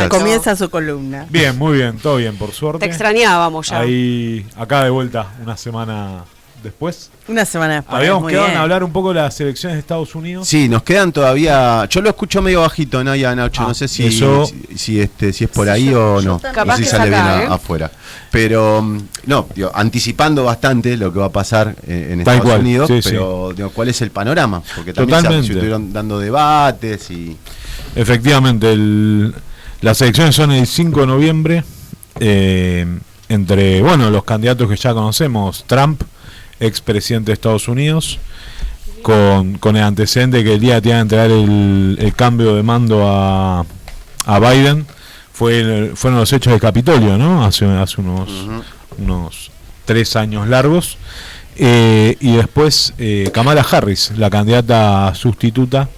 Comienza su columna. Bien, muy bien, todo bien, por suerte. Te extrañábamos ya. Ahí, acá de vuelta, una semana después. Una semana después. Habíamos quedado en hablar un poco de las elecciones de Estados Unidos. Sí, nos quedan todavía. Yo lo escucho medio bajito, ¿no? Ya, Nacho, no sé si es por ahí o no. Capaz si que sale acá, bien afuera. Pero, no, digo, anticipando bastante lo que va a pasar en Estados Unidos, pero digo, ¿cuál es el panorama? Porque también se estuvieron dando debates y. Efectivamente, las elecciones son el 5 de noviembre. Entre, los candidatos que ya conocemos, Trump, expresidente de Estados Unidos, con el antecedente que el día tiene que entregar el cambio de mando a Biden, fueron los hechos del Capitolio, ¿no? Hace unos 3 años largos. Y después Kamala Harris, la candidata sustituta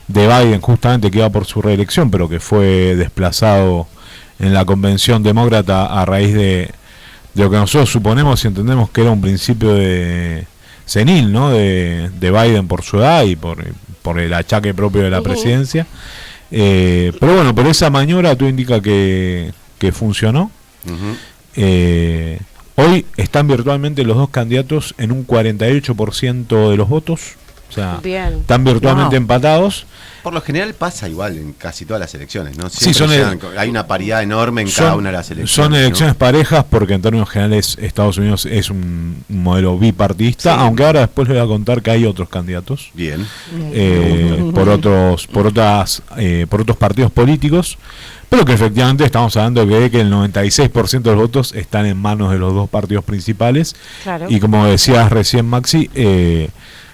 de Biden, justamente, que iba por su reelección, pero que fue desplazado en la convención demócrata a raíz de lo que nosotros suponemos y entendemos que era un principio de senil, ¿no? De Biden por su edad y por el achaque propio de la presidencia. Pero esa maniobra tú indica que funcionó. Hoy están virtualmente los dos candidatos en un 48% de los votos. O sea, están virtualmente empatados. Por lo general pasa igual en casi todas las elecciones, ¿no? Sí, hay una paridad enorme en cada una de las elecciones. Son elecciones parejas porque en términos generales Estados Unidos es un modelo bipartidista, aunque ahora después les voy a contar que hay otros candidatos. Bien. Por otros partidos políticos, pero que efectivamente estamos hablando de que el 96% de los votos están en manos de los dos partidos principales. Claro. Y como decías recién, Maxi,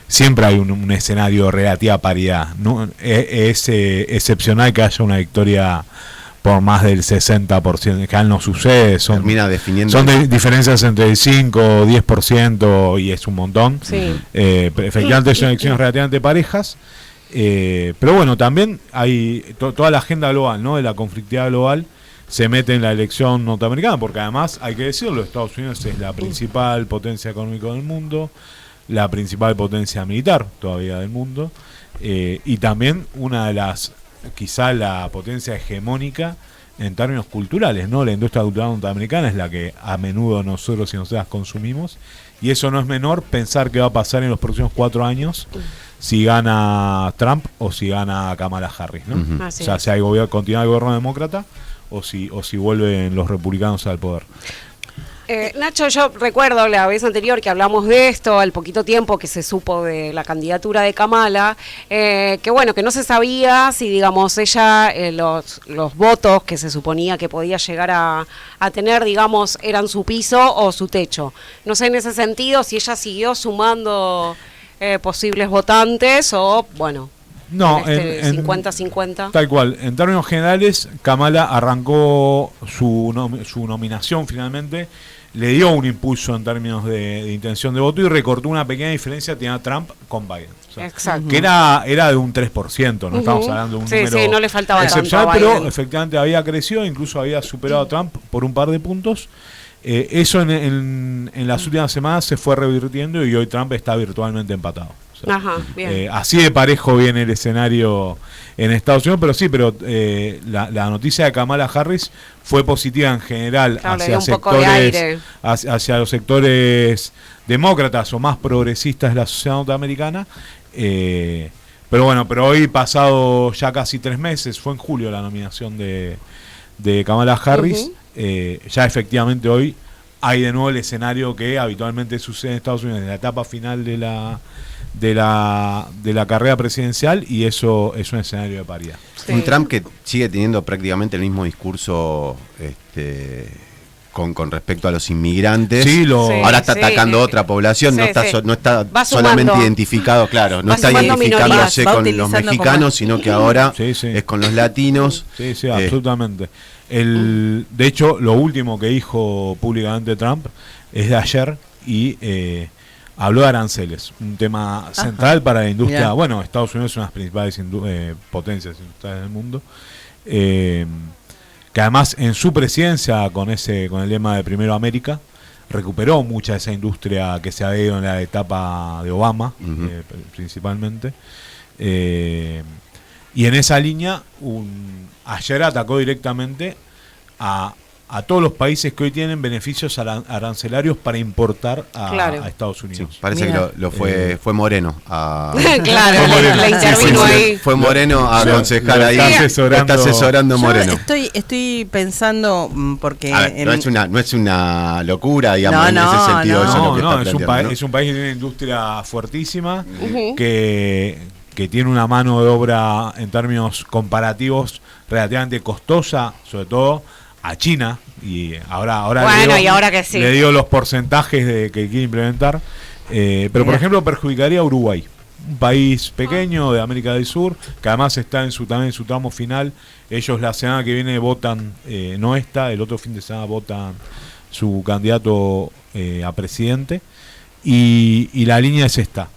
siempre hay un escenario de relativa paridad, ¿no? Es excepcional que haya una victoria por más del 60%, que no sucede, son diferencias entre el 5 o 10% y es un montón. Efectivamente son elecciones relativamente parejas, pero también hay toda la agenda global, ¿no? De la conflictividad global se mete en la elección norteamericana, porque además, hay que decirlo, Estados Unidos es la principal potencia económica del mundo, la principal potencia militar todavía del mundo, y también una de las, quizá la potencia hegemónica en términos culturales, ¿no? La industria cultural norteamericana es la que a menudo nosotros y nosotras consumimos, y eso no es menor pensar qué va a pasar en los próximos 4 años si gana Trump o si gana Kamala Harris, ¿no? O sea, si hay continúa el gobierno demócrata o si vuelven los republicanos al poder. Nacho, yo recuerdo la vez anterior que hablamos de esto, al poquito tiempo que se supo de la candidatura de Kamala, que no se sabía si, digamos, ella, los votos que se suponía que podía llegar a tener, digamos, eran su piso o su techo. No sé en ese sentido si ella siguió sumando posibles votantes o, no, 50-50. Tal cual. En términos generales, Kamala arrancó su nominación finalmente, le dio un impulso en términos de intención de voto y recortó una pequeña diferencia que tenía Trump con Biden. O sea, exacto. Que era de un 3%, no estamos hablando de un número no le faltaba excepcional, tanto a Biden. pero efectivamente había crecido, incluso había superado a Trump por un par de puntos. Eso en las últimas semanas se fue revirtiendo y hoy Trump está virtualmente empatado. O sea, bien. Así de parejo viene el escenario en Estados Unidos, pero la noticia de Kamala Harris fue positiva en general hacia los sectores demócratas o más progresistas de la sociedad norteamericana. Pero hoy, pasado ya casi 3 meses, fue en julio la nominación de Kamala Harris, ya efectivamente hoy hay de nuevo el escenario que habitualmente sucede en Estados Unidos en la etapa final de la carrera presidencial, y eso es un escenario de paridad. Un Trump que sigue teniendo prácticamente el mismo discurso con respecto a los inmigrantes. Ahora está atacando otra población, no está solamente identificado, no está identificándose con los mexicanos, sino que ahora es con los latinos. Sí, absolutamente. De hecho, lo último que dijo públicamente Trump es de ayer y habló de aranceles, un tema central para la industria. Estados Unidos es una de las principales potencias industriales del mundo, que además en su presidencia con el lema de Primero América recuperó mucha de esa industria que se ha ido en la etapa de Obama, principalmente. Y en esa línea, ayer atacó directamente a todos los países que hoy tienen beneficios arancelarios para importar a Estados Unidos. Sí, parece que fue Moreno. Claro, le intervino ahí. Fue Moreno a aconsejar ahí. Está asesorando Moreno. Estoy pensando, porque... no es una locura, digamos, en ese sentido. Es un país que tiene una industria fuertísima, que tiene una mano de obra en términos comparativos relativamente costosa, sobre todo a China, y ahora le dio los porcentajes que quiere implementar, pero por ejemplo perjudicaría a Uruguay, un país pequeño de América del Sur, que además está también en su tramo final. Ellos la semana que viene votan, el otro fin de semana votan su candidato a presidente, y la línea es esta.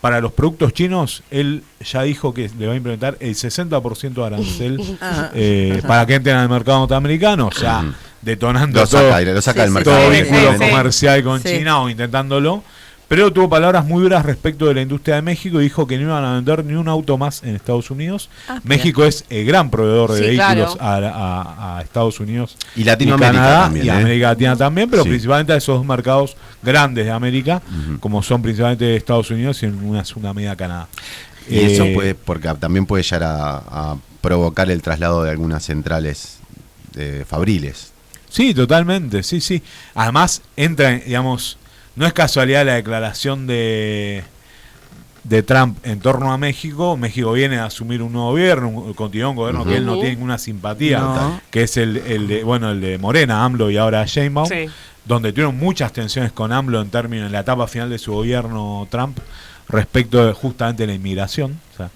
Para los productos chinos, él ya dijo que le va a implementar el 60% de arancel para que entren al mercado norteamericano, o sea, detonando lo saca del mercado. Todo vínculo comercial con China, o intentándolo. Pero tuvo palabras muy duras respecto de la industria de México y dijo que no iban a vender ni un auto más en Estados Unidos. México es el gran proveedor de vehículos a Estados Unidos y Latinoamérica, y Canadá, también, y América Latina también, pero principalmente a esos dos mercados grandes de América, como son principalmente Estados Unidos y en una segunda medida Canadá. Y eso porque también puede llegar a provocar el traslado de algunas centrales fabriles. Sí, totalmente, sí. Además, entra, digamos... No es casualidad la declaración de Trump en torno a México. México viene a asumir un nuevo gobierno, continúa un gobierno que él no tiene ninguna simpatía, que es el de Morena, AMLO y ahora Sheinbaum, donde tuvieron muchas tensiones con AMLO en la etapa final de su gobierno Trump respecto de justamente la inmigración. O sea,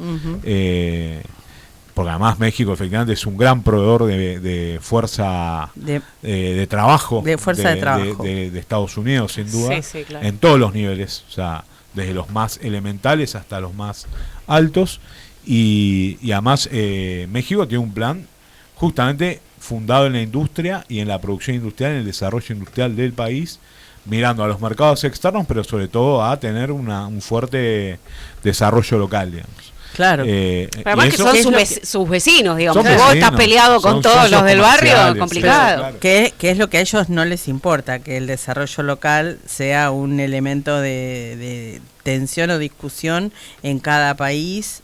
porque además México efectivamente es un gran proveedor de fuerza de trabajo, de Estados Unidos, sin duda, claro, en todos los niveles, o sea, desde los más elementales hasta los más altos, y además México tiene un plan justamente fundado en la industria y en la producción industrial, en el desarrollo industrial del país, mirando a los mercados externos, pero sobre todo a tener un fuerte desarrollo local, digamos. Claro. Pero además que son sus vecinos, digamos. Si vos estás peleado con todos los del barrio, es complicado. Claro. Que es lo que a ellos no les importa, que el desarrollo local sea un elemento de tensión o discusión en cada país,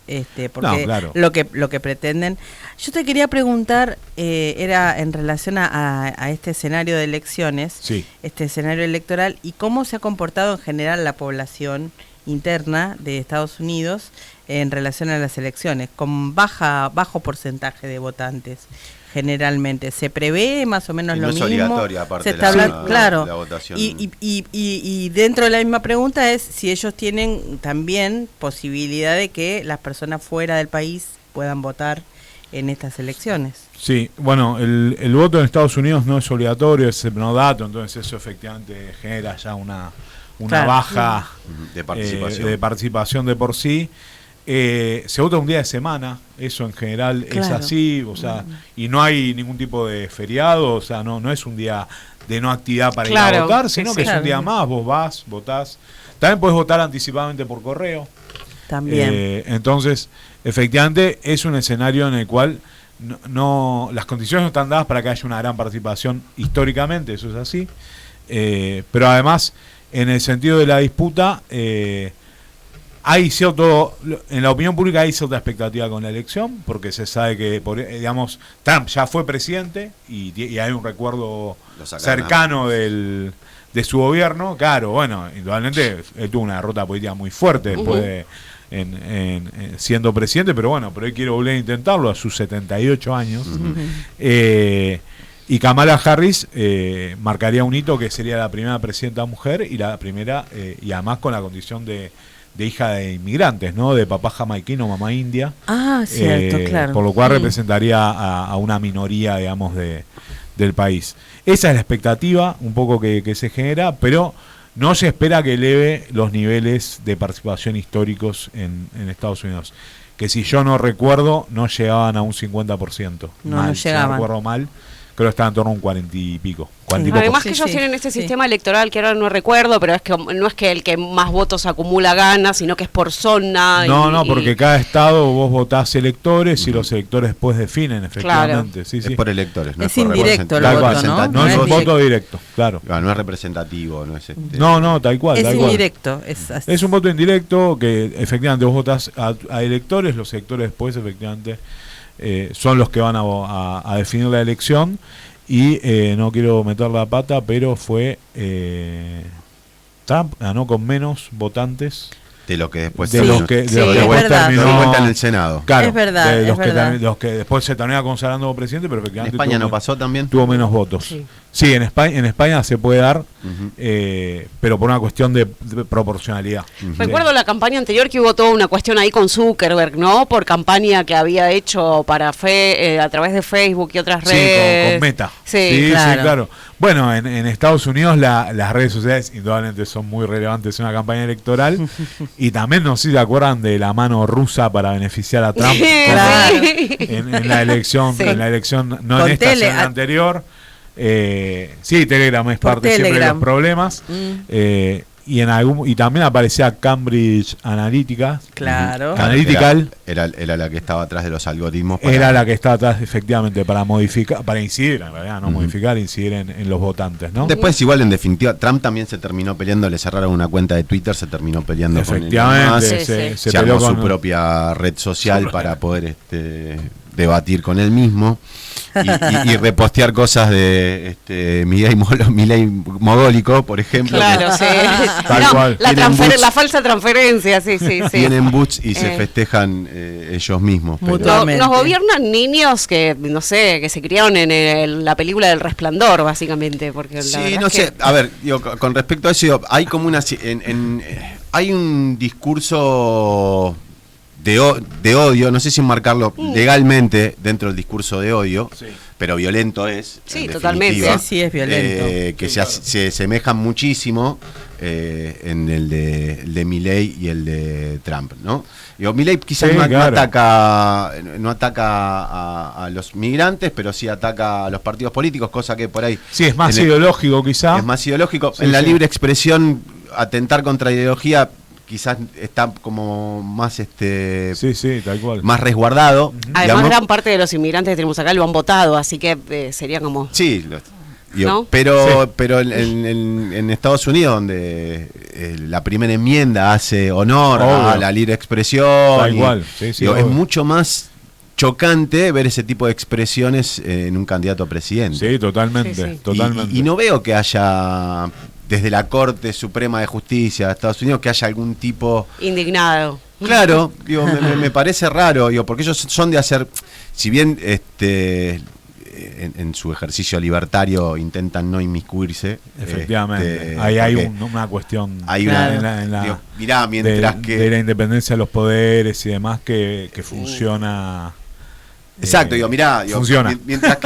porque lo que pretenden. Yo te quería preguntar, era en relación a este escenario de elecciones, este escenario electoral, y cómo se ha comportado en general la población interna de Estados Unidos en relación a las elecciones, con bajo porcentaje de votantes. Generalmente se prevé más o menos lo mismo. No es obligatoria, aparte la votación. Y dentro de la misma pregunta es si ellos tienen también posibilidad de que las personas fuera del país puedan votar en estas elecciones. Sí, bueno, el voto en Estados Unidos no es obligatorio, es no dato, entonces eso efectivamente genera ya una baja de participación de por sí. Se vota un día de semana, eso en general es así, o sea, y no hay ningún tipo de feriado, o sea, no es un día de no actividad para ir a votar, sino que es un día más, vos vas, votás. También podés votar anticipadamente por correo. También. Entonces, efectivamente, es un escenario en el cual las condiciones no están dadas para que haya una gran participación históricamente, eso es así, pero además, en el sentido de la disputa, hay en la opinión pública hay cierta expectativa con la elección, porque se sabe que, digamos, Trump ya fue presidente y hay un recuerdo cercano de su gobierno. Claro, bueno, indudablemente él tuvo una derrota política muy fuerte después de siendo presidente, pero él quiere volver a intentarlo a sus 78 años. Y Kamala Harris marcaría un hito que sería la primera presidenta mujer y la primera, y además con la condición de hija de inmigrantes, ¿no? De papá jamaiquino, mamá india. Cierto, claro. Por lo cual representaría a una minoría, digamos, del país. Esa es la expectativa un poco que se genera, pero no se espera que eleve los niveles de participación históricos en Estados Unidos, que si yo no recuerdo, no llegaban a un 50%. No llegaban. Si no recuerdo mal, creo que está en torno a un 40 y pico. Además que ellos tienen este sistema electoral que ahora no recuerdo, pero es que no es que el que más votos acumula gana, sino que es por zona. No, porque cada estado vos votás electores y los electores después definen, efectivamente. Claro. Es por electores, no es indirecto el voto, ¿no? No es un voto directo, claro. No es representativo, no es No, tal cual. Es indirecto. Es un voto indirecto que efectivamente vos votás a electores, los electores después efectivamente son los que van a definir la elección. Y no quiero meter la pata, pero fue Trump ganó con menos votantes de lo que después terminó en el Senado. Claro, es verdad, los que después se termina consagrando como presidente, pero efectivamente en España no pasó también. Tuvo menos votos. Sí, en España se puede dar, pero por una cuestión de proporcionalidad. Recuerdo la campaña anterior que hubo toda una cuestión ahí con Zuckerberg, ¿no? Por campaña que había hecho para a través de Facebook y otras redes. Sí, con Meta. Sí, claro. Bueno, en Estados Unidos las redes sociales indudablemente son muy relevantes en una campaña electoral y también no sé si se acuerdan de la mano rusa para beneficiar a Trump en la elección, en la elección no con en esta, sino en la anterior. Sí, Telegram es parte siempre de los problemas. Y también aparecía Cambridge Analytica. Claro. Analytical. Era la que estaba atrás de los algoritmos. Era la que estaba atrás, efectivamente, para modificar, para incidir, en realidad, no modificar, incidir en los votantes, ¿no? Después, igual, en definitiva, Trump también se terminó peleando, le cerraron una cuenta de Twitter, se terminó peleando con él. Se armó su propia red social para poder debatir con él mismo. Y repostear cosas de Milei mogólico, por ejemplo. Claro, sí. La falsa transferencia, sí. Tienen boots y se festejan ellos mismos. Nos gobiernan niños que, no sé, que se criaron en la película del Resplandor, básicamente. Porque sí, no sé. A ver, con respecto a eso, hay como hay un discurso de odio, no sé si enmarcarlo legalmente dentro del discurso de odio, pero violento es. Sí, totalmente. Sí, es violento. Que se semejan muchísimo en el de Milei y el de Trump, ¿no? Milei quizás no ataca a los migrantes, pero sí ataca a los partidos políticos, cosa que por ahí... Sí, es más ideológico quizás. Es más ideológico. En la libre expresión, atentar contra ideología quizás está como más tal cual, más resguardado. Además, digamos, gran parte de los inmigrantes que tenemos acá lo han votado, así que sería como... Sí, ¿no? pero en Estados Unidos, donde la primera enmienda hace honor a la libre expresión, tal cual. Es mucho más chocante ver ese tipo de expresiones en un candidato a presidente. Sí, totalmente. Y no veo que haya, desde la Corte Suprema de Justicia de Estados Unidos, que haya algún tipo... indignado. Claro, me parece raro, porque ellos son de hacer, si bien en su ejercicio libertario intentan no inmiscuirse. Efectivamente, ahí hay una cuestión mirá, mientras de la independencia de los poderes y demás que funciona... Exacto, funciona.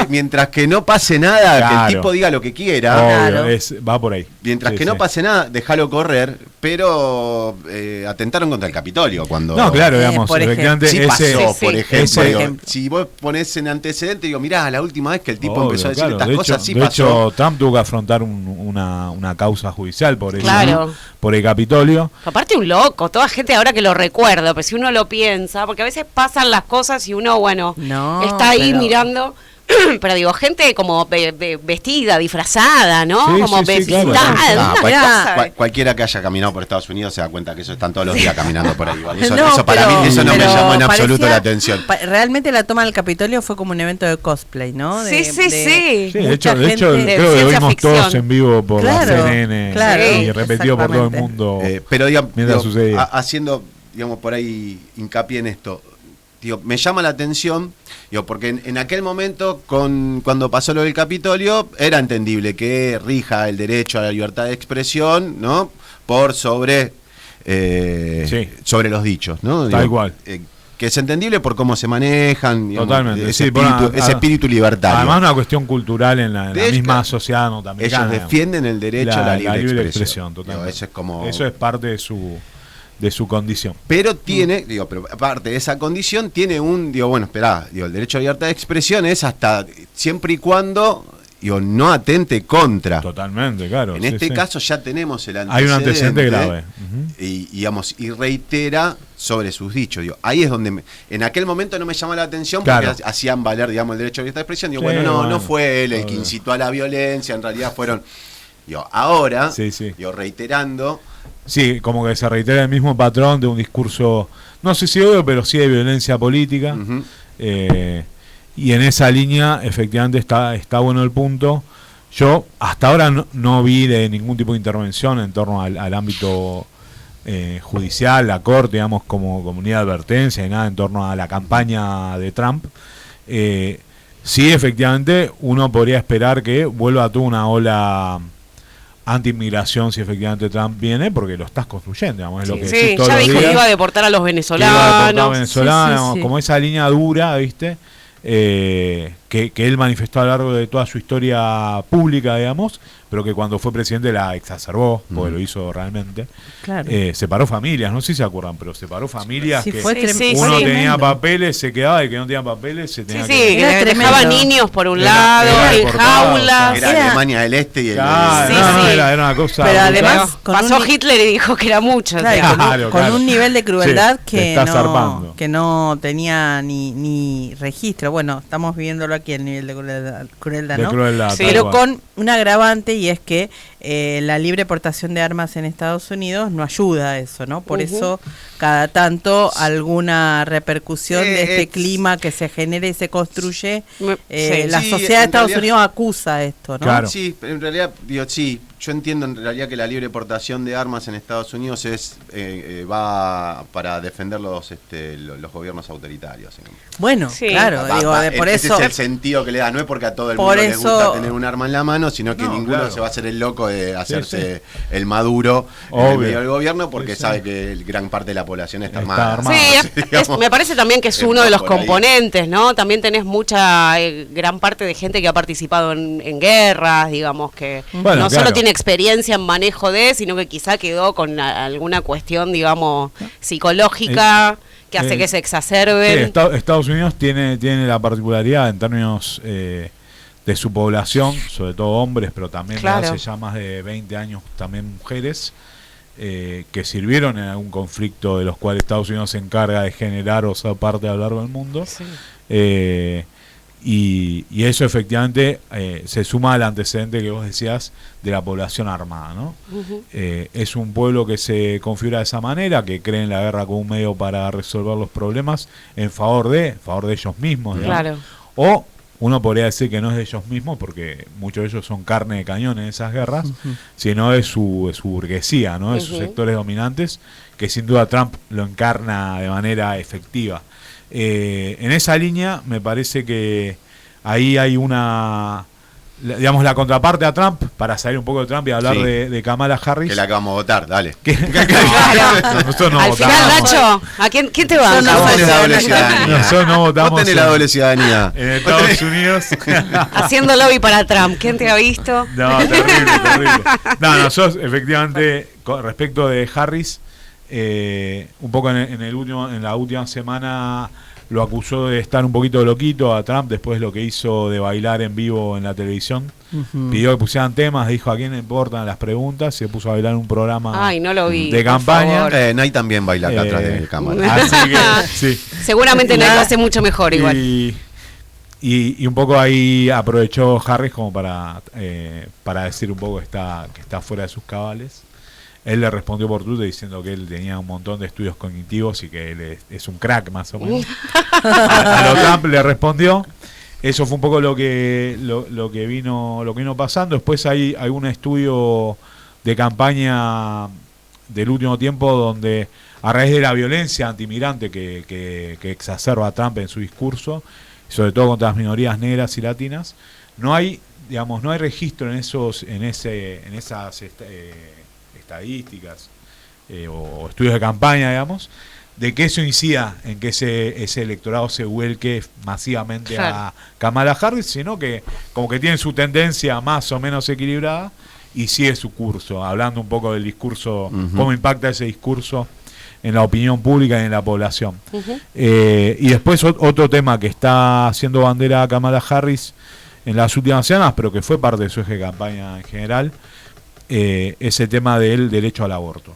Mientras que no pase nada, que el tipo diga lo que quiera. Obvio, va por ahí. Mientras que no pase nada, déjalo correr, pero atentaron contra el Capitolio cuando... No, claro, digamos, efectivamente por ejemplo. Si vos ponés en antecedente, mirá, la última vez que el tipo empezó a decir estas cosas, pasó. De hecho, Trump tuvo que afrontar una causa judicial por eso, por el Capitolio. Aparte un loco, toda gente ahora que lo recuerda, pero si uno lo piensa, porque a veces pasan las cosas y uno, está ahí mirando, pero digo, gente como vestida, disfrazada, ¿no? Cualquiera que haya caminado por Estados Unidos se da cuenta que eso están todos los días caminando por ahí. Eso para mí no me llamó en absoluto la atención. Realmente la toma del Capitolio fue como un evento de cosplay, ¿no? Sí. De hecho creo que lo vimos todos en vivo por la CNN y repetido por todo el mundo. Pero haciendo, por ahí hincapié en esto, me llama la atención, porque en aquel momento, cuando pasó lo del Capitolio, era entendible que rija el derecho a la libertad de expresión, ¿no? Por sobre los dichos, ¿no? Tal cual. Que es entendible por cómo se manejan. Totalmente. Ese espíritu libertario. Además, una cuestión cultural en la misma sociedad norteamericana. Ellos defienden el derecho a la libre expresión. Totalmente. Eso es parte de su condición. Pero pero aparte de esa condición, tiene el derecho a libertad de expresión es hasta siempre y cuando no atente contra. Totalmente, claro. En este caso ya tenemos el antecedente. Hay un antecedente grave. Y reitera sobre sus dichos. Ahí es donde en aquel momento no me llamó la atención porque hacían valer, el derecho a libertad de expresión. No fue él el que incitó a la violencia, en realidad fueron... ahora, reiterando... Sí, como que se reitera el mismo patrón de un discurso, no sé si odio, pero sí de violencia política. Y en esa línea, efectivamente, está bueno el punto. Yo hasta ahora no vi de ningún tipo de intervención en torno al ámbito judicial, la corte, digamos, como comunidad de advertencia y nada en torno a la campaña de Trump. Sí, efectivamente, uno podría esperar que vuelva a toda una ola anti-inmigración si efectivamente Trump viene, porque lo estás construyendo, digamos, es lo que sí, ya dijo que iba a deportar a los venezolanos. Como esa línea dura, ¿viste? Que él manifestó a lo largo de toda su historia pública, digamos, pero que cuando fue presidente la exacerbó, porque lo hizo realmente. Claro. Separó familias, no sé si se acuerdan, pero separó familias que uno tenía papeles, se quedaba, y que no tenía papeles se tenía que dejaba niños por un lado, en jaulas. Era Alemania del Este y el era una cosa. Pero además pasó Hitler y dijo que era mucho. Con un nivel de crueldad que no tenía ni registro. Bueno, estamos viviéndolo aquí, el nivel de crueldad, ¿no? Pero con un agravante, y es que la libre portación de armas en Estados Unidos no ayuda a eso, ¿no? Por eso cada tanto alguna repercusión de este clima que se genera y se construye, la sociedad de Estados Unidos acusa esto, ¿no? Claro. Sí, pero en realidad, yo entiendo en realidad que la libre portación de armas en Estados Unidos va para defender los gobiernos autoritarios. Bueno, claro, por ese eso es el sentido que le da, no es porque a todo el mundo le gusta tener un arma en la mano, sino que ninguno se va a hacer el loco de hacerse el Maduro en el medio del gobierno, porque sabe que gran parte de la población está armada. Me parece también que es uno de los componentes, ¿no? También tenés gran parte de gente que ha participado en guerras, digamos, que no solo tiene experiencia en manejo sino que quizá quedó con alguna cuestión, digamos, psicológica que hace que se exacerben. Estados Unidos tiene la particularidad en términos de su población, sobre todo hombres, pero también hace ya más de 20 años también mujeres, que sirvieron en algún conflicto de los cuales Estados Unidos se encarga de generar o ser parte a lo largo del mundo. Y eso efectivamente se suma al antecedente que vos decías de la población armada, ¿no? Es un pueblo que se configura de esa manera, que cree en la guerra como un medio para resolver los problemas en favor de ellos mismos, digamos. Claro. O uno podría decir que no es de ellos mismos, porque muchos de ellos son carne de cañón en esas guerras, sino de su burguesía, ¿no? De sus sectores dominantes, que sin duda Trump lo encarna de manera efectiva. En esa línea me parece que ahí hay digamos, la contraparte a Trump, para salir un poco de Trump y hablar de Kamala Harris. Que la que vamos a votar, dale. Nosotros no al votamos. Final, Nacho, ¿a quién te va? Nosotros no votamos. Vos tenés la doble ciudadanía. En Estados Unidos. Haciendo lobby para Trump. ¿Quién te ha visto? No, terrible. No, nosotros efectivamente, respecto de Harris, un poco en la última semana lo acusó de estar un poquito loquito a Trump después de lo que hizo de bailar en vivo en la televisión. Pidió que pusieran temas, dijo a quién le importan las preguntas, se puso a bailar en un programa de campaña. Nay también baila acá atrás de cámara. Así que, seguramente Nay lo hace mucho mejor igual. Y un poco ahí aprovechó Harris como para decir un poco que está fuera de sus cabales. Él le respondió por Twitter diciendo que él tenía un montón de estudios cognitivos y que él es un crack, más o menos. A lo Trump le respondió. Eso fue un poco lo que vino pasando. Después hay algún estudio de campaña del último tiempo donde, a raíz de la violencia antimigrante que exacerba Trump en su discurso, sobre todo contra las minorías negras y latinas, no hay registro en esas estadísticas o estudios de campaña, digamos, de que eso incida en que ese electorado se vuelque masivamente a Kamala Harris, sino que como que tiene su tendencia más o menos equilibrada y sigue su curso, hablando un poco del discurso, cómo impacta ese discurso la opinión pública y en la población. Y después otro tema que está haciendo bandera Kamala Harris en las últimas semanas, pero que fue parte de su eje de campaña en general, es el tema del derecho al aborto.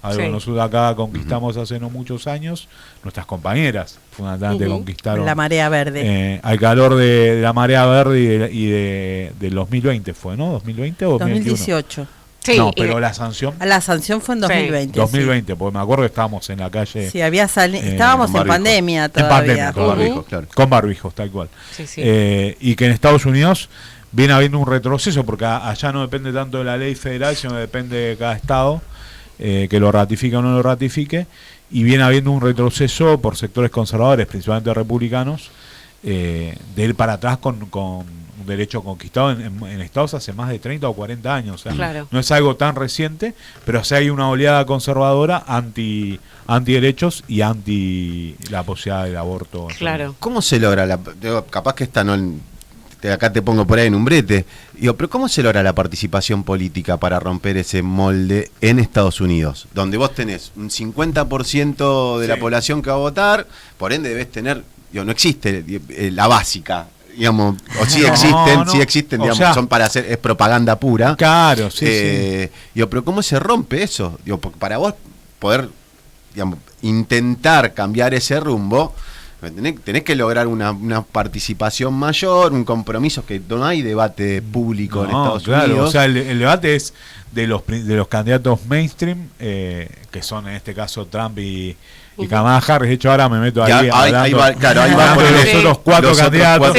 Algo que nosotros acá conquistamos hace no muchos años, nuestras compañeras fundamentalmente conquistaron la marea verde. Al calor de la marea verde y del 2020 fue, ¿no? ¿2020 o 2018? Sí, no, pero la sanción. La sanción fue en 2020. 2020, porque me acuerdo que estábamos en la calle. Sí, estábamos en pandemia todavía. En pandemia, con barbijos, claro. Con barbijos, tal cual. Y que en Estados Unidos viene habiendo un retroceso, porque allá no depende tanto de la ley federal, sino depende de cada estado. Que lo ratifique o no lo ratifique, y viene habiendo un retroceso por sectores conservadores, principalmente republicanos, de ir para atrás con un derecho conquistado en estados hace más de 30 o 40 años. O sea, no es algo tan reciente, pero sí hay una oleada conservadora anti derechos y anti la posibilidad del aborto. Claro. ¿Cómo se logra? Capaz que esta no... Acá te pongo por ahí en un brete. Digo, pero ¿cómo se logra la participación política para romper ese molde en Estados Unidos? Donde vos tenés un 50% de la población que va a votar, por ende debes tener, no existe la básica, digamos, o sí existen, digamos, sea, son para hacer, es propaganda pura. Claro, sí. Digo, pero ¿cómo se rompe eso? Digo, porque para vos poder, digamos, intentar cambiar ese rumbo, tenés que lograr una participación mayor, un compromiso, que no hay debate público en Estados Unidos. O sea, el debate es de los candidatos mainstream, que son en este caso Trump y Kamala Harris. De hecho, ahora me meto ahí ahí va por los otros cuatro candidatos.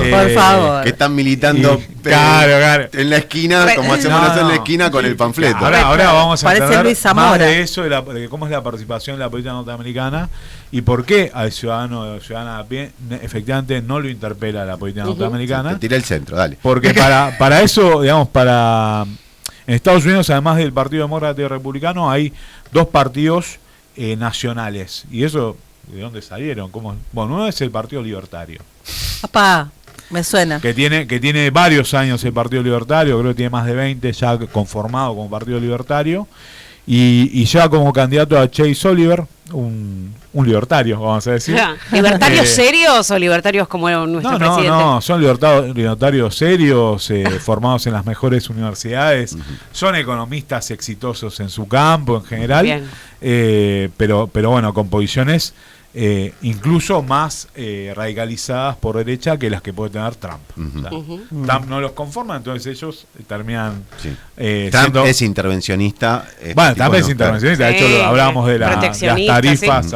Por favor. Que están militando en la esquina, como hacemos nosotros en la esquina con el panfleto. Ahora vamos a entender más de eso, de cómo es la participación en la política norteamericana y por qué al ciudadano o ciudadana a pie efectivamente no lo interpela la política norteamericana. Te tira el centro, dale. Porque para eso, digamos, en Estados Unidos, además del Partido Demócrata y Republicano, hay dos partidos nacionales. ¿Y eso de dónde salieron? Bueno, uno es el Partido Libertario. Papá, me suena. Que tiene varios años el Partido Libertario, creo que tiene más de 20 ya conformado como Partido Libertario. Y ya como candidato a Chase Oliver, un libertario, vamos a decir. ¿Libertarios serios o libertarios como nuestro presidente? No, son libertarios serios, formados en las mejores universidades, son economistas exitosos en su campo en general, pero bueno, con posiciones incluso más radicalizadas por derecha que las que puede tener Trump. Trump no los conforma, entonces ellos terminan Trump es intervencionista. Trump es intervencionista. De hecho, hablábamos de las tarifas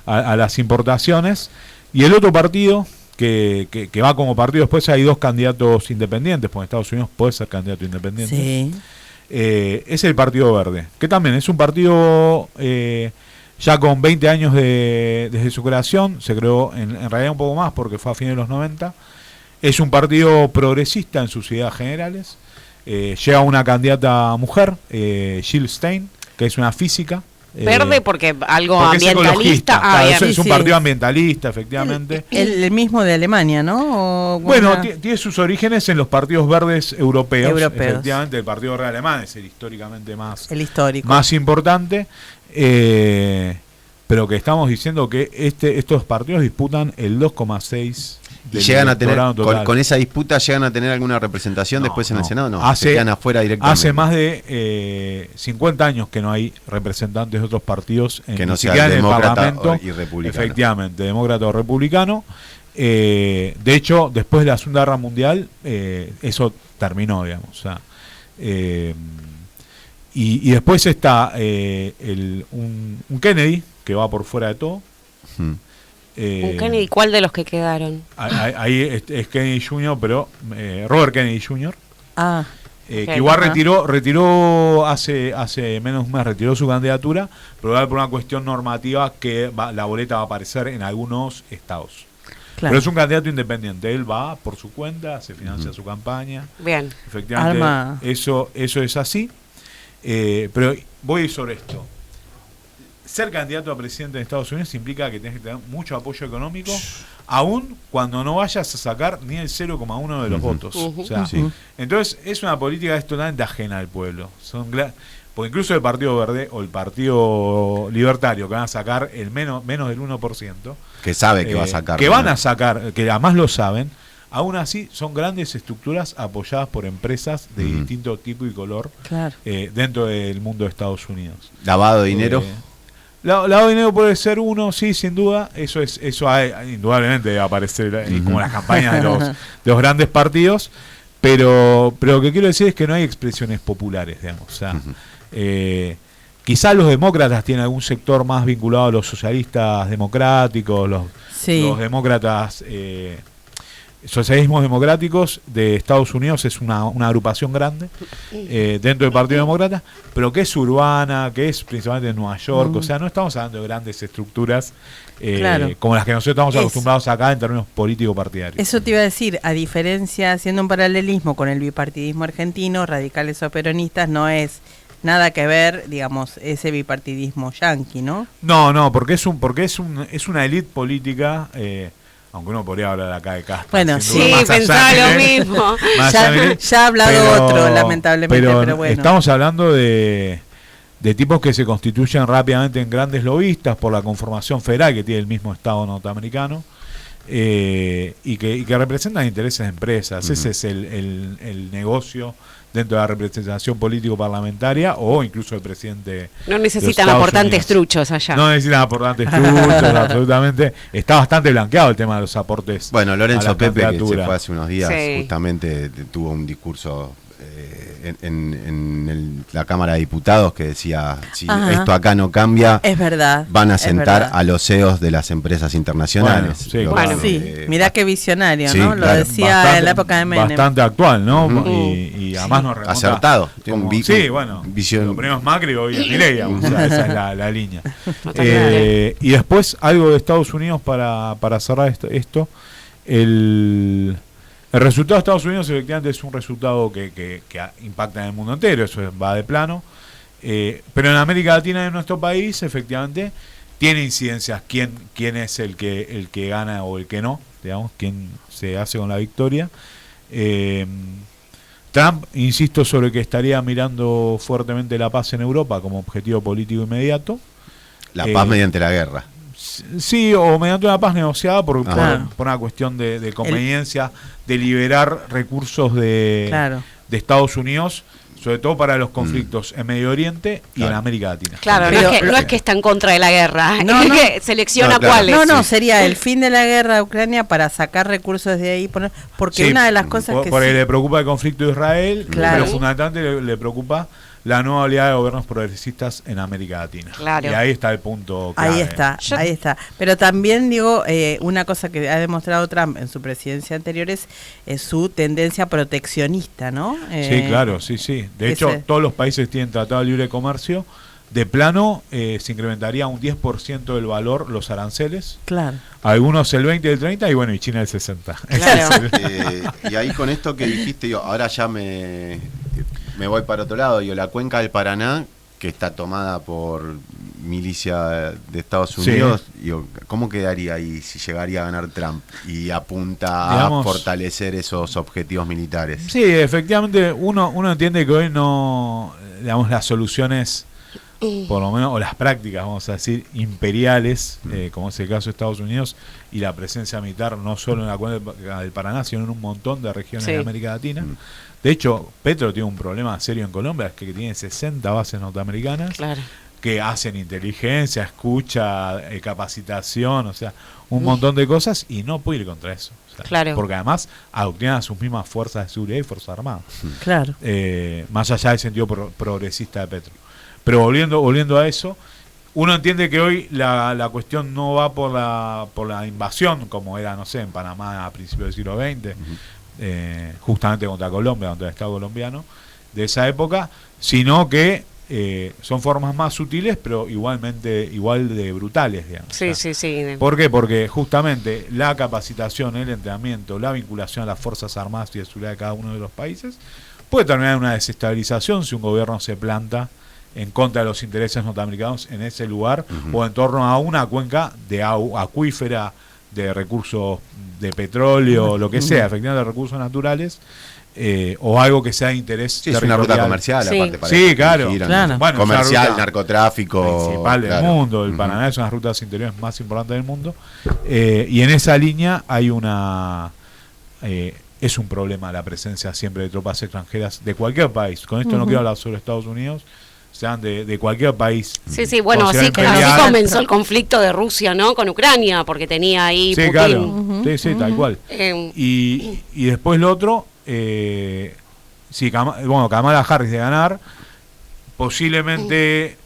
a las importaciones. Y el otro partido que va como partido, después hay dos candidatos independientes, porque en Estados Unidos puede ser candidato independiente. Es el Partido Verde, que también es un partido ya con 20 años desde su creación. Se creó en realidad un poco más porque fue a fines de los 90. Es un partido progresista en sus ideas generales. Llega una candidata mujer, Jill Stein, que es una física. Verde porque ambientalista. Es un partido ambientalista, efectivamente. El mismo de Alemania, ¿no? Bueno, tiene sus orígenes en los partidos verdes europeos. Efectivamente, el Partido Verde alemán es el históricamente más importante. Pero que estamos diciendo que estos partidos disputan el 2,6%. ¿Y llegan a tener, con esa disputa, llegan a tener alguna representación después en el Senado? No, se quedan afuera directamente. Hace más de 50 años que no hay representantes de otros partidos que no sea demócrata y republicano. Efectivamente, demócrata o republicano. De hecho, después de la Segunda Guerra Mundial, eso terminó, digamos. O sea, y después está un Kennedy que va por fuera de todo. ¿Un Kennedy? ¿Cuál de los que quedaron? Ahí es Kennedy Jr., pero Robert Kennedy Jr. Que igual retiró hace menos de un mes, retiró su candidatura, pero por una cuestión normativa que la boleta va a aparecer en algunos estados. Claro. Pero es un candidato independiente, él va por su cuenta, se financia su campaña. Bien. Efectivamente, eso es así. Pero voy sobre esto. Ser candidato a presidente de Estados Unidos implica que tienes que tener mucho apoyo económico, aun cuando no vayas a sacar ni el 0,1 de los votos. O sea, entonces es una política que es totalmente ajena al pueblo. porque incluso el Partido Verde o el Partido Libertario, que van a sacar el menos del 1%, que sabe que va a sacar, que van a sacar, que además lo saben, aún así son grandes estructuras apoyadas por empresas de distinto tipo y color, dentro del mundo de Estados Unidos. ¿Lavado de dinero? Lavado de dinero puede ser uno, sí, sin duda. Eso indudablemente debe aparecer como las campañas de los grandes partidos. Pero lo que quiero decir es que no hay expresiones populares, digamos. O sea, quizás los demócratas tienen algún sector más vinculado a los socialistas democráticos, los demócratas, socialismos democráticos de Estados Unidos es una agrupación grande dentro del Partido Demócrata, pero que es urbana, que es principalmente en Nueva York. O sea, no estamos hablando de grandes estructuras como las que nosotros estamos acostumbrados acá en términos político-partidarios. Eso te iba a decir, a diferencia, haciendo un paralelismo con el bipartidismo argentino, radicales o peronistas, no es nada que ver, digamos, ese bipartidismo yanqui, ¿no? No, porque es una élite política, aunque uno podría hablar acá de casta. Bueno, sí, pensaba lo mismo. Ya ha hablado otro, lamentablemente, pero bueno. Estamos hablando de tipos que se constituyen rápidamente en grandes lobistas por la conformación federal que tiene el mismo Estado norteamericano, y que representan intereses de empresas. Ese es el negocio dentro de la representación político-parlamentaria, o incluso el presidente. No necesitan aportantes truchos allá. No necesitan aportantes truchos, absolutamente. Está bastante blanqueado el tema de los aportes. Bueno, Lorenzo Pepe, que se fue hace unos días, justamente tuvo un discurso en la Cámara de Diputados que decía, si esto acá no cambia, es verdad, van a sentar a los CEOs de las empresas internacionales. Mirá qué visionario, ¿no? Lo decía en la época de Menem. Bastante actual, ¿no? Y además nos remonta. Acertado. Visión. Lo primero es Macri, hoy es Milei, esa es la línea. Y después algo de Estados Unidos para cerrar esto. El resultado de Estados Unidos efectivamente es un resultado que impacta en el mundo entero, eso va de plano, pero en América Latina, en nuestro país, efectivamente tiene incidencias quién es el que gana o el que no, digamos, quién se hace con la victoria. Trump, insisto, sobre que estaría mirando fuertemente la paz en Europa como objetivo político inmediato. La paz mediante la guerra. Sí, o mediante una paz negociada por una cuestión de conveniencia, de liberar recursos de Estados Unidos, sobre todo para los conflictos en Medio Oriente y en América Latina. Claro, no es que está en contra de la guerra, es que selecciona cuáles. Sería el fin de la guerra de Ucrania para sacar recursos de ahí, porque una de las cosas porque le preocupa el conflicto de Israel, pero fundamentalmente le preocupa la nueva oleada de gobiernos progresistas en América Latina. Claro. Y ahí está el punto clave. Ahí está. Pero también digo, una cosa que ha demostrado Trump en su presidencia anterior es su tendencia proteccionista, ¿no? Sí, claro, sí. De hecho, todos los países tienen tratado de libre comercio. De plano, se incrementaría un 10% del valor los aranceles. Claro. Algunos el 20, el 30 y bueno, y China el 60. Claro. Y ahí con esto que dijiste, ahora ya me voy para otro lado. La cuenca del Paraná, que está tomada por milicia de Estados Unidos, ¿cómo quedaría ahí si llegaría a ganar Trump y apunta a fortalecer esos objetivos militares? Sí, efectivamente, uno entiende que hoy no, digamos, las soluciones, por lo menos, o las prácticas, vamos a decir, imperiales, como es el caso de Estados Unidos, y la presencia militar no solo en la cuenca del Paraná, sino en un montón de regiones de América Latina. De hecho, Petro tiene un problema serio en Colombia, es que tiene 60 bases norteamericanas que hacen inteligencia, escucha, capacitación, o sea, un montón de cosas, y no puede ir contra eso. O sea, porque además adoctrinan a sus mismas fuerzas de seguridad y fuerzas armadas. Claro. Más allá del sentido progresista de Petro. Pero volviendo a eso, uno entiende que hoy la cuestión no va por la invasión, como era, no sé, en Panamá a principios del siglo XX, justamente contra Colombia, contra el Estado colombiano de esa época, sino que son formas más sutiles, pero igual de brutales, digamos. Sí. ¿Por qué? Porque justamente la capacitación, el entrenamiento, la vinculación a las Fuerzas Armadas y de seguridad de cada uno de los países puede terminar en una desestabilización si un gobierno se planta en contra de los intereses norteamericanos en ese lugar o en torno a una cuenca de acuífera de recursos de petróleo, lo que sea, efectivamente de recursos naturales, o algo que sea de interés territorial. Es una ruta comercial, aparte. Para claro. Bueno, comercial, narcotráfico. Principal del mundo. El Paraná es una de las rutas interiores más importantes del mundo. Y en esa línea hay es un problema la presencia siempre de tropas extranjeras de cualquier país. Con esto no quiero hablar sobre Estados Unidos, sean de cualquier país. Sí, bueno, así comenzó el conflicto de Rusia, ¿no? Con Ucrania, porque tenía ahí Putin. Claro. Sí, tal cual. Y después lo otro, Kamala Harris de ganar, posiblemente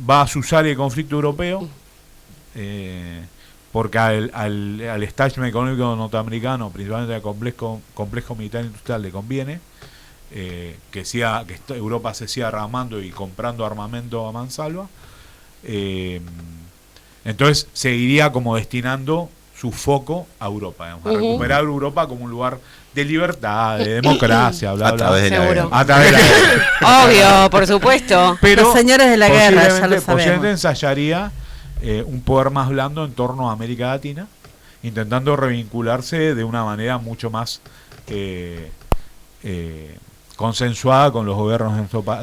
va a usar el conflicto europeo, porque al establishment económico norteamericano, principalmente al complejo militar industrial, le conviene que Europa se siga armando y comprando armamento a mansalva. Entonces seguiría como destinando su foco a Europa, digamos, a recuperar Europa como un lugar de libertad, de democracia, bla, bla. A través de la guerra. Obvio, por supuesto. Pero los señores de la guerra, ya lo sabemos. Posiblemente ensayaría un poder más blando en torno a América Latina, intentando revincularse de una manera mucho más consensuada con los gobiernos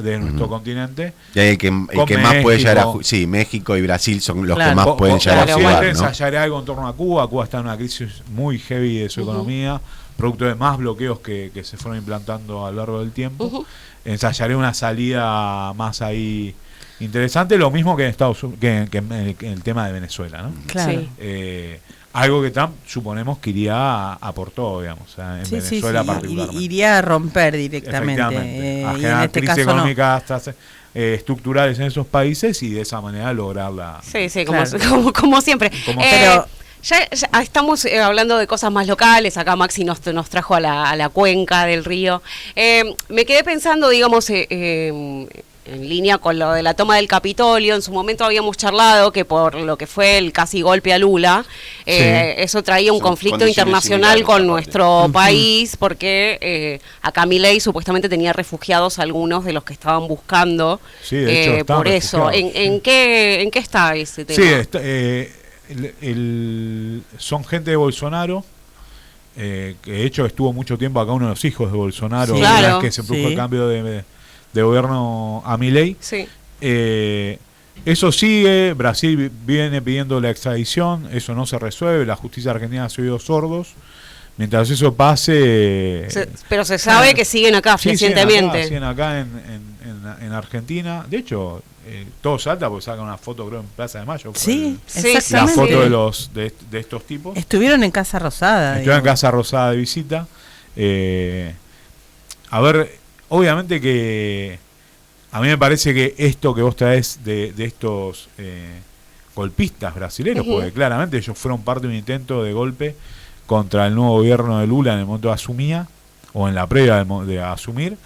de nuestro continente. Y el que más puede llegar a México y Brasil son los que más pueden llegar a jugar, ¿no? Ensayaré algo en torno a Cuba. Cuba está en una crisis muy heavy de su economía, producto de más bloqueos que se fueron implantando a lo largo del tiempo. Ensayaré una salida más ahí interesante, lo mismo que en en el tema de Venezuela, ¿no? Claro. Algo que Trump suponemos que iría a por todo, digamos, en Venezuela particularmente. Iría a romper directamente. A generar crisis económicas estructurales en esos países y de esa manera lograrla. Como siempre. Pero ya estamos hablando de cosas más locales. Acá Maxi nos trajo a la cuenca del río. Me quedé pensando, digamos, en línea con lo de la toma del Capitolio. En su momento habíamos charlado que por lo que fue el casi golpe a Lula, eso traía un conflicto internacional con nuestro país, porque acá Milei supuestamente tenía refugiados algunos de los que estaban buscando. Sí, de hecho, por eso. ¿En qué está ese tema? Sí, son gente de Bolsonaro, que de hecho estuvo mucho tiempo acá uno de los hijos de Bolsonaro, una vez que se produjo el cambio de gobierno a Milei. Eso sigue, Brasil viene pidiendo la extradición, eso no se resuelve, la justicia argentina ha oídos sordos. Mientras eso pase... pero se sabe que siguen acá recientemente. Siguen acá en Argentina. De hecho, todo salta porque sacan una foto, creo, en Plaza de Mayo. Exactamente. La foto de estos tipos. Estuvieron en Casa Rosada. Estuvieron en Casa Rosada de visita. A ver, obviamente que a mí me parece que esto que vos traes de estos golpistas brasileños, porque claramente ellos fueron parte de un intento de golpe contra el nuevo gobierno de Lula en el momento de asumía, o en la previa de asumir,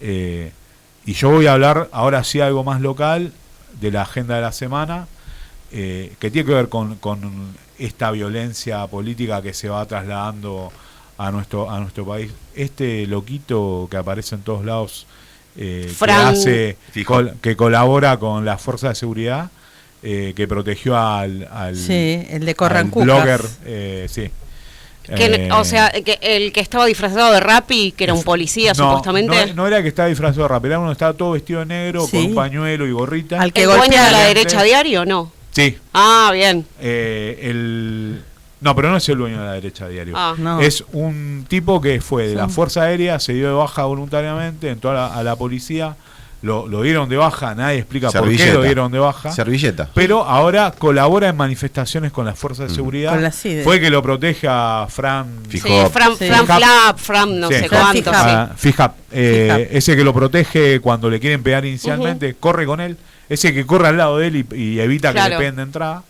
y yo voy a hablar ahora sí algo más local de la agenda de la semana, que tiene que ver con esta violencia política que se va trasladando a nuestro país. Este loquito que aparece en todos lados, que colabora con las fuerzas de seguridad, que protegió al el de Corrancucas, blogger, o sea, que el que estaba disfrazado de Rappi, que era un policía supuestamente. No era que estaba disfrazado de Rappi, era uno que estaba todo vestido de negro, con un pañuelo y gorrita. ¿Al que golpea de la derecha diario o no? Sí. Ah, bien. No, pero no es el dueño de la derecha diario. No. Es un tipo que fue de la Fuerza Aérea, se dio de baja voluntariamente, entró a la policía, lo dieron de baja, nadie explica por qué lo dieron de baja. Pero ahora colabora en manifestaciones con las fuerzas de seguridad. Con la CIDE. Fue que lo protege a Fran. Fran, no sé cuánto. Fijap. Ese que lo protege cuando le quieren pegar inicialmente, corre con él. Ese que corre al lado de él y evita que le peguen de entrada.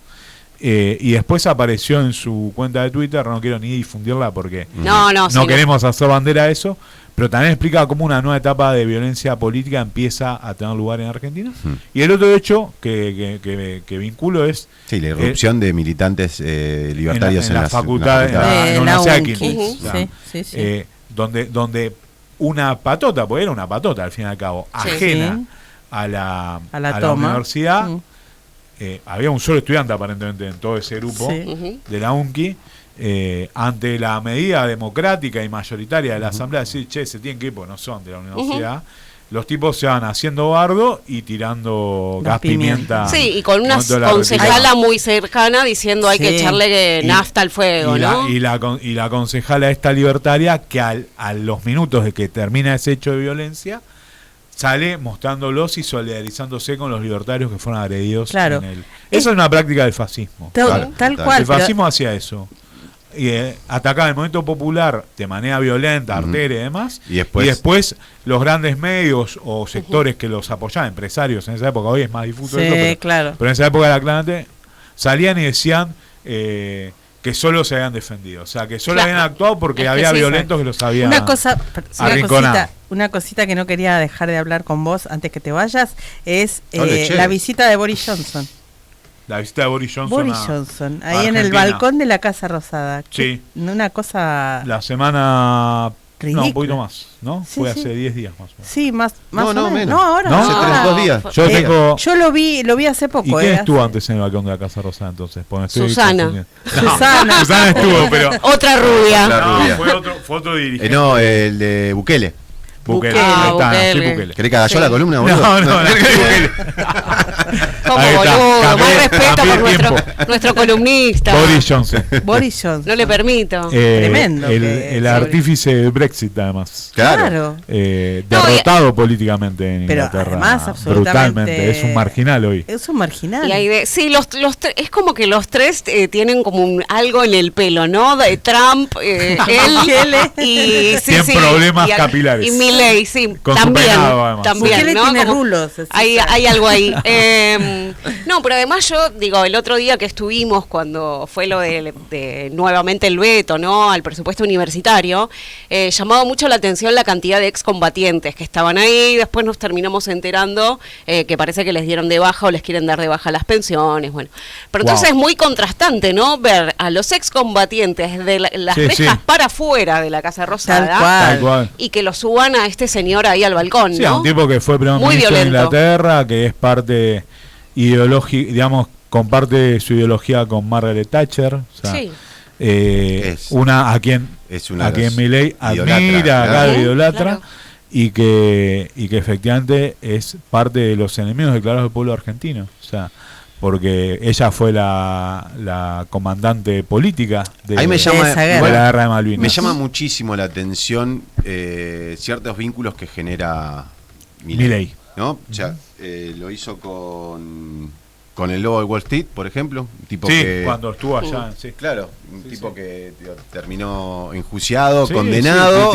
Y después apareció en su cuenta de Twitter, no quiero ni difundirla porque no queremos hacer bandera de eso, pero también explica cómo una nueva etapa de violencia política empieza a tener lugar en Argentina. Y el otro hecho que vinculo es la irrupción de militantes libertarios en la facultad de la donde una patota, porque era una patota al fin y al cabo, ajena a la universidad, había un solo estudiante aparentemente en todo ese grupo de la UNCI, ante la medida democrática y mayoritaria de la asamblea, decir, che, se tienen que ir porque no son de la universidad. Los tipos se van haciendo bardo y tirando gas pimienta. Sí, y con una concejala muy cercana diciendo hay que echarle nafta al fuego, ¿no? Y la concejala esta libertaria que a los minutos de que termina ese hecho de violencia sale mostrándolos y solidarizándose con los libertarios que fueron agredidos en él. Eso es una práctica del fascismo. Tal cual. El fascismo hacía eso. Y atacaba el movimiento popular de manera violenta, arteria y demás, y después los grandes medios o sectores que los apoyaban, empresarios en esa época, hoy es más difuso eso, pero en esa época era claramente, salían y decían que solo se habían defendido, o sea, que solo habían actuado porque había violentos que los habían arrinconado. Una cosita que no quería dejar de hablar con vos antes que te vayas es la visita de Boris Johnson. La visita de Boris Johnson ahí en el balcón de la Casa Rosada. Sí. Una cosa... La semana... ridícula. No, un poquito más, ¿no? Fue hace 10 días más o menos. Sí, más o menos. Menos. No, ahora no. Hace 2 días. Yo lo vi hace poco. ¿Y quién estuvo antes en el balcón de la Casa Rosada entonces? Susana. Susana estuvo, pero... Otra rubia. Fue otro dirigente. No, el de Bukele. Bukele. ¿Querés que haga yo la columna, boludo? No. Como boludo, más respeto por nuestro columnista. Boris Johnson. No le permito. Tremendo. El artífice del Brexit, además. Claro. Derrotado políticamente en Inglaterra. Además, brutalmente. Es un marginal hoy. Es un marginal. Y es como que los tres tienen como algo en el pelo, ¿no? De Trump, él y... Tienen problemas capilares. Y Milei, sí. Con también, ¿no? Tiene rulos. Hay algo ahí. No, pero además yo digo, el otro día que estuvimos cuando fue lo de nuevamente el veto, ¿no? Al presupuesto universitario, llamaba mucho la atención la cantidad de excombatientes que estaban ahí. Después nos terminamos enterando que parece que les dieron de baja o les quieren dar de baja las pensiones. Bueno, pero entonces es muy contrastante, ¿no? Ver a los excombatientes de las rejas para afuera de la Casa Rosada Tal cual. y que lo suban a este señor ahí al balcón, Sí, ¿no? a un tipo que fue primer ministro de Inglaterra, que es parte ideológica, digamos, comparte su ideología con Margaret Thatcher, o sea, a quien Milei admira, idolatra, y que efectivamente es parte de los enemigos declarados del pueblo argentino, o sea, porque ella fue la comandante política de la guerra de Malvinas. Me llama muchísimo la atención ciertos vínculos que genera Milei, ¿no? O sea, lo hizo con el lobo de Wall Street, por ejemplo, un tipo cuando estuvo allá, claro, un tipo que terminó enjuiciado, condenado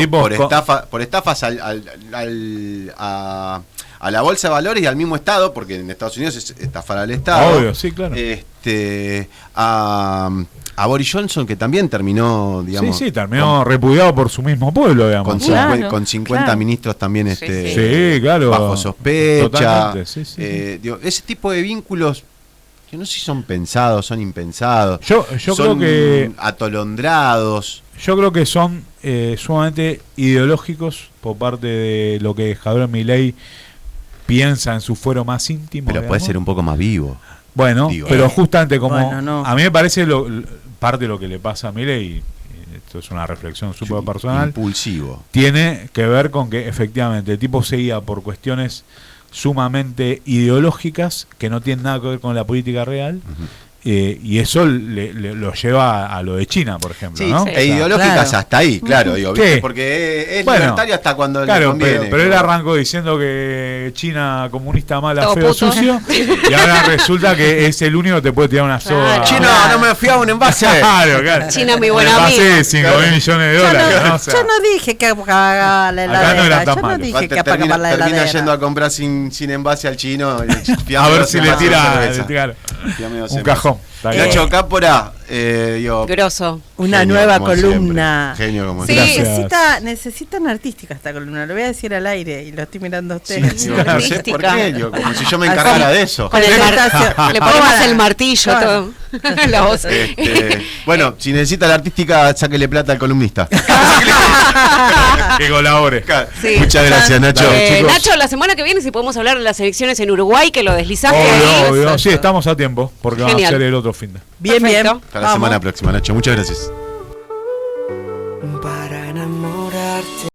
por estafas a la bolsa de valores y al mismo Estado, porque en Estados Unidos es estafar al Estado. Obvio, sí, claro. A Boris Johnson, que también terminó, digamos... terminó repudiado por su mismo pueblo, digamos. Con 50 ministros también claro, bajo sospecha. Ese tipo de vínculos, que no sé si son pensados, son impensados. Yo son creo que... atolondrados. Yo creo que son sumamente ideológicos por parte de lo que Javier Milei piensa en su fuero más íntimo. Pero puede ser un poco más vivo. Bueno, pero justamente como... A mí me parece parte de lo que le pasa a Milei, esto es una reflexión súper personal, impulsivo, tiene que ver con que efectivamente el tipo se guía por cuestiones sumamente ideológicas que no tienen nada que ver con la política real. Y eso lo lleva a lo de China, por ejemplo, ¿no? Ideológicas hasta ahí, claro, digo, porque es libertario hasta cuando le conviene. Pero él arrancó diciendo que China comunista mala, feo, sucio, y ahora resulta que es el único que te puede tirar una soga. China, no me fiaba un envase. Claro. China, mi buena amiga. de 5.000 millones de dólares. Yo no dije que apagaba la heladera. Yo no dije que apagaba la heladera. Termina yendo a comprar sin envase al chino. A ver si le tira un cajón. Nacho Cápora, Grosso. Una nueva columna. Siempre. Genio como sí. Necesitan artística esta columna, lo voy a decir al aire y lo estoy mirando a ustedes. Sí, no sé por qué, como si yo me encargara de eso. Con le ponemos el martillo, todo. La voz. Bueno, si necesita la artística, sáquele plata al columnista. Que colabore. Sí. Muchas gracias, Nacho. Nacho, la semana que viene, si podemos hablar de las elecciones en Uruguay, que lo deslizaste. Obvio. Sí, estamos a tiempo, porque vamos a hacer el otro fin de. Bien. Hasta la semana próxima, Nacho. Muchas gracias.